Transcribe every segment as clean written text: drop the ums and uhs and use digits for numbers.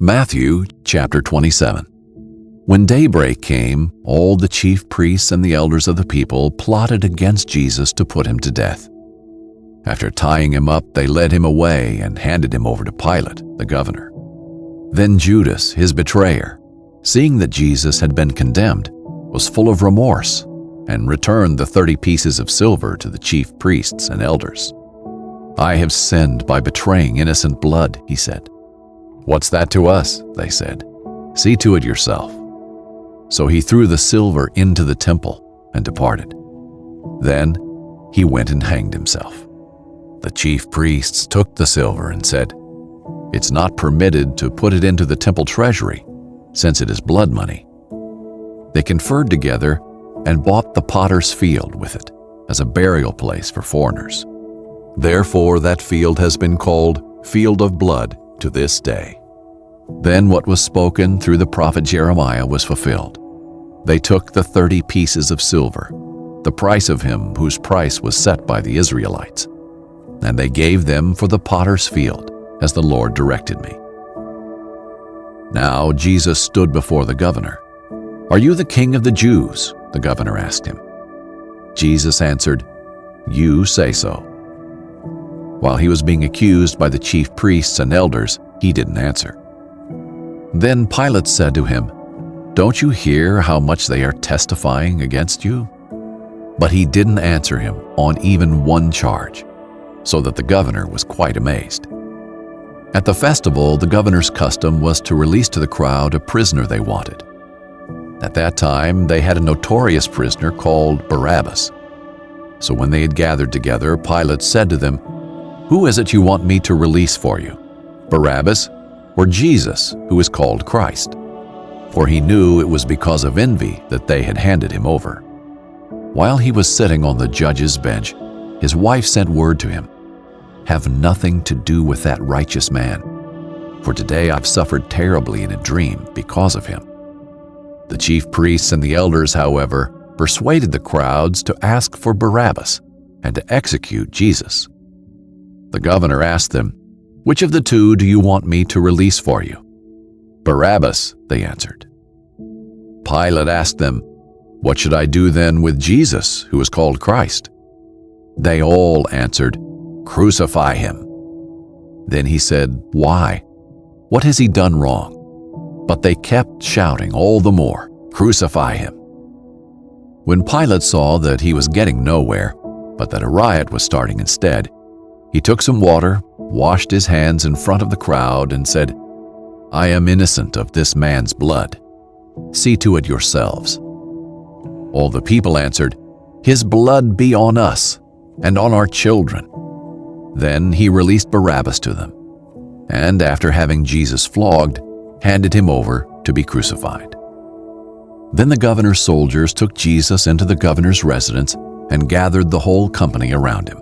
Matthew chapter 27. When daybreak came, all the chief priests and the elders of the people plotted against Jesus to put him to death. After tying him up, they led him away and handed him over to Pilate, the governor. Then Judas, his betrayer, seeing that Jesus had been condemned, was full of remorse and returned the 30 pieces of silver to the chief priests and elders. "I have sinned by betraying innocent blood," he said. "What's that to us?" they said. "See to it yourself." So he threw the silver into the temple and departed. Then he went and hanged himself. The chief priests took the silver and said, "It's not permitted to put it into the temple treasury, since it is blood money." They conferred together and bought the potter's field with it as a burial place for foreigners. Therefore that field has been called Field of Blood to this day. Then what was spoken through the prophet Jeremiah was fulfilled. They took the 30 pieces of silver, the price of him whose price was set by the Israelites, and they gave them for the potter's field, as the Lord directed me. Now Jesus stood before the governor. "Are you the king of the Jews?" the governor asked him. Jesus answered, "You say so." While he was being accused by the chief priests and elders, he didn't answer. Then Pilate said to him, "Don't you hear how much they are testifying against you?" But he didn't answer him on even one charge, so that the governor was quite amazed. At the festival, the governor's custom was to release to the crowd a prisoner they wanted. At that time, they had a notorious prisoner called Barabbas. So when they had gathered together, Pilate said to them, "Who is it you want me to release for you, Barabbas or Jesus, who is called Christ?" For he knew it was because of envy that they had handed him over. While he was sitting on the judge's bench, his wife sent word to him, "Have nothing to do with that righteous man, for today I've suffered terribly in a dream because of him." The chief priests and the elders, however, persuaded the crowds to ask for Barabbas and to execute Jesus. The governor asked them, "Which of the two do you want me to release for you?" "Barabbas," they answered. Pilate asked them, "What should I do then with Jesus, who is called Christ?" They all answered, "Crucify him." Then he said, "Why? What has he done wrong?" But they kept shouting all the more, "Crucify him." When Pilate saw that he was getting nowhere, but that a riot was starting instead, he took some water, washed his hands in front of the crowd, and said, "I am innocent of this man's blood. See to it yourselves." All the people answered, "His blood be on us and on our children." Then he released Barabbas to them, and after having Jesus flogged, handed him over to be crucified. Then the governor's soldiers took Jesus into the governor's residence and gathered the whole company around him.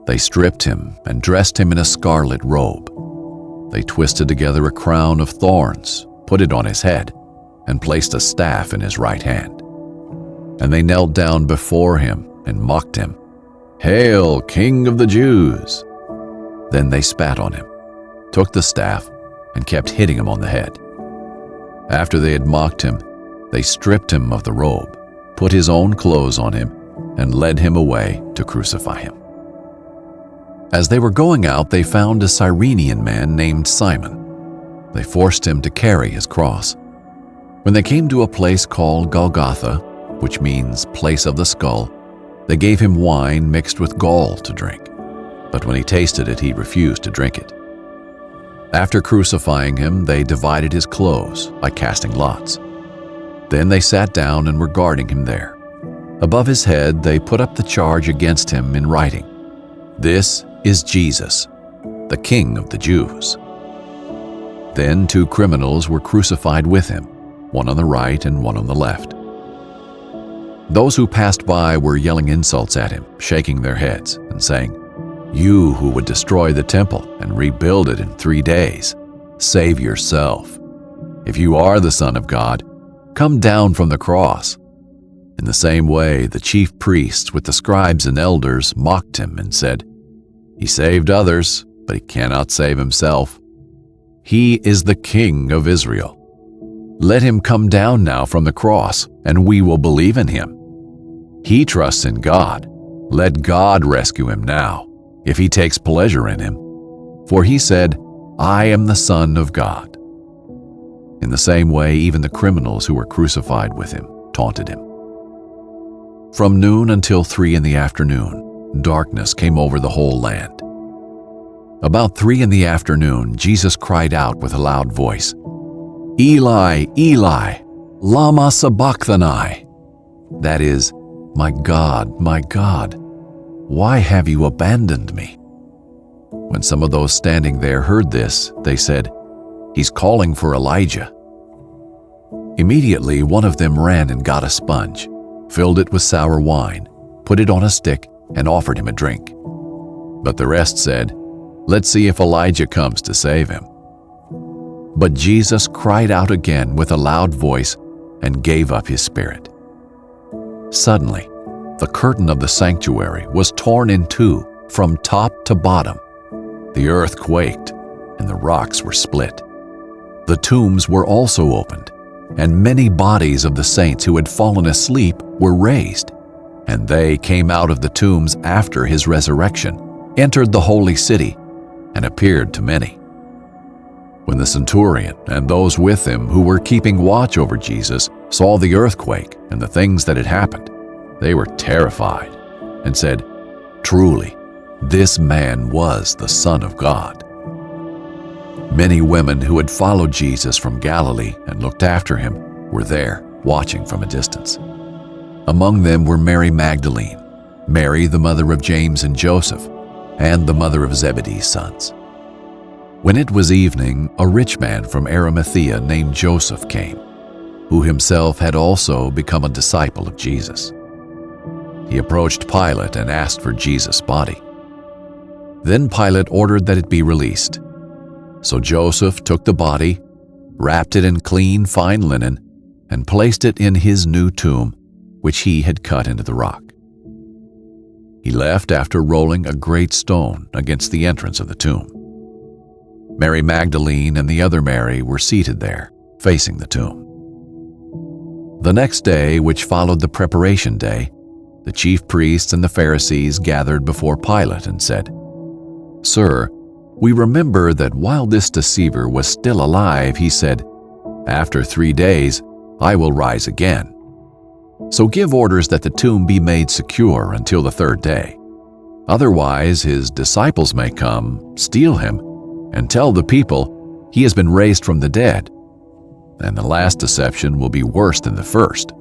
They stripped him and dressed him in a scarlet robe. They twisted together a crown of thorns, put it on his head, and placed a staff in his right hand. And they knelt down before him and mocked him, "Hail, King of the Jews!" Then they spat on him, took the staff, and kept hitting him on the head. After they had mocked him, they stripped him of the robe, put his own clothes on him, and led him away to crucify him. As they were going out, they found a Cyrenian man named Simon. They forced him to carry his cross. When they came to a place called Golgotha, which means place of the skull, they gave him wine mixed with gall to drink. But when he tasted it, he refused to drink it. After crucifying him, they divided his clothes by casting lots. Then they sat down and were guarding him there. Above his head, they put up the charge against him in writing, "This is Jesus, the King of the Jews." Then 2 criminals were crucified with him, one on the right and one on the left. Those who passed by were yelling insults at him, shaking their heads and saying, "You who would destroy the temple and rebuild it in 3 days, save yourself. If you are the Son of God, come down from the cross." In the same way, the chief priests with the scribes and elders mocked him and said, "He saved others, but he cannot save himself. He is the King of Israel. Let him come down now from the cross, and we will believe in him. He trusts in God. Let God rescue him now, if he takes pleasure in him. For he said, I am the Son of God. In the same way, even the criminals who were crucified with him taunted him. From noon until 3 p.m, darkness came over the whole land. About 3 p.m, Jesus cried out with a loud voice, Eli, Eli, lama sabachthani. That is, my God, why have you abandoned me? When some of those standing there heard this, they said, He's calling for Elijah. Immediately one of them ran and got a sponge, filled it with sour wine, put it on a stick, and offered him a drink. But the rest said, Let's see if Elijah comes to save him. But Jesus cried out again with a loud voice and gave up his spirit. Suddenly, the curtain of the sanctuary was torn in two from top to bottom. The earth quaked, and the rocks were split. The tombs were also opened, and many bodies of the saints who had fallen asleep were raised. And they came out of the tombs after his resurrection, entered the holy city, and appeared to many. When the centurion and those with him who were keeping watch over Jesus saw the earthquake and the things that had happened, they were terrified and said, Truly, this man was the Son of God. Many women who had followed Jesus from Galilee and looked after him were there, watching from a distance. Among them were Mary Magdalene, Mary the mother of James and Joseph, and the mother of Zebedee's sons. When it was evening, a rich man from Arimathea named Joseph came, who himself had also become a disciple of Jesus. He approached Pilate and asked for Jesus' body. Then Pilate ordered that it be released. So Joseph took the body, wrapped it in clean, fine linen, and placed it in his new tomb, which he had cut into the rock. He left after rolling a great stone against the entrance of the tomb. Mary Magdalene and the other Mary were seated there, facing the tomb. The next day, which followed the preparation day, the chief priests and the Pharisees gathered before Pilate and said, Sir, we remember that while this deceiver was still alive, he said, After 3 days, I will rise again. So give orders that the tomb be made secure until the 3rd day. Otherwise, his disciples may come, steal him, and tell the people he has been raised from the dead. And the last deception will be worse than the first.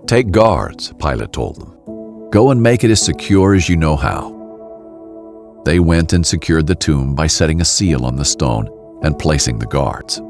Take guards, Pilate told them. Go and make it as secure as you know how. They went and secured the tomb by setting a seal on the stone and placing the guards.